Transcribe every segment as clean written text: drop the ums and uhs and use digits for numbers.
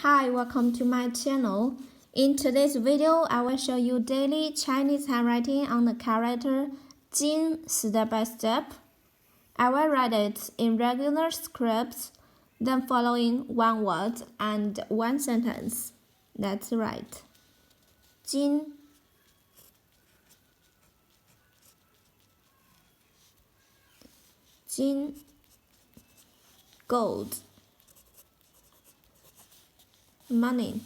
Hi, welcome to my channel. In today's video, I will show you daily Chinese handwriting on the character Jin step by step. I will write it in regular scripts, then following one word and one sentence. That's right. Jin, Jin, gold, money,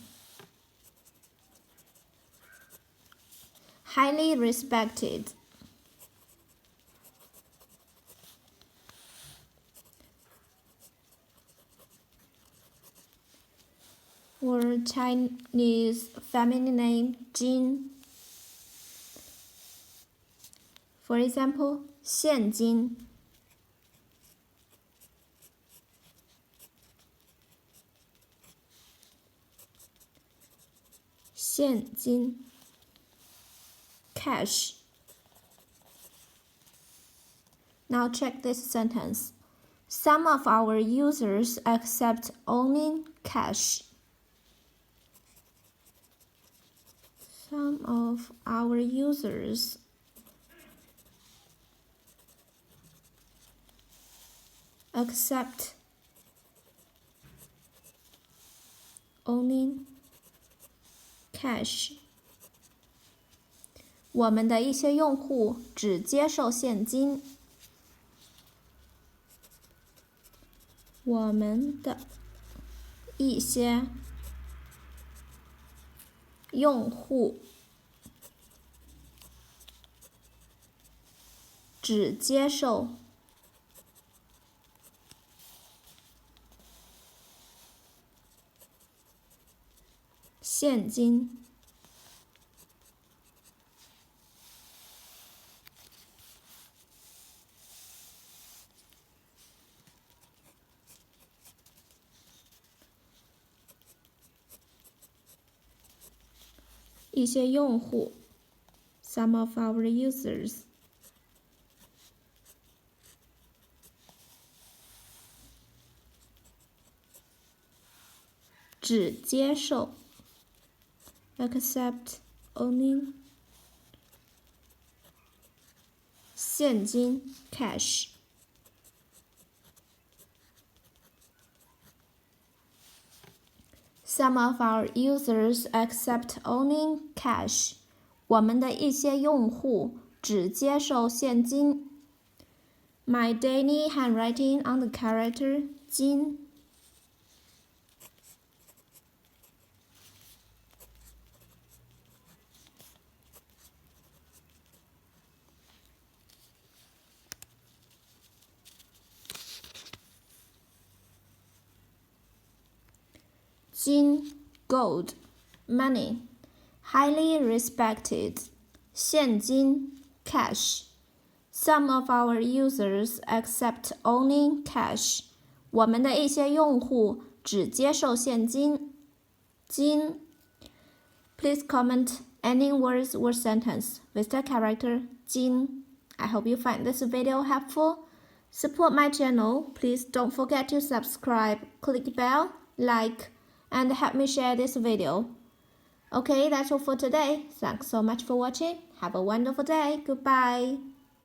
highly respected, or Chinese feminine name Jin. For example, 现金, cash. Now check this sentence. Some of our users accept only cash. Some of our users accept only cash. 我们的一些用户只接受现金。我们的一些用户只接受现金。一些用户 some of our users 只接受 accept only 现金 cash. Some of our users accept only cash. 我们的一些用户只接受现金。My daily handwriting on the character 金。金 gold, money, highly respected, 现金 cash. Some of our users accept only cash. 我们的一些用户只接受现金。金 Please comment any words or sentence with the character 金. I hope you find this video helpful. Support my channel. Please don't forget to subscribe, click the bell, like, and help me share this video. Okay, that's all for today. Thanks so much for watching. Have a wonderful day. Goodbye.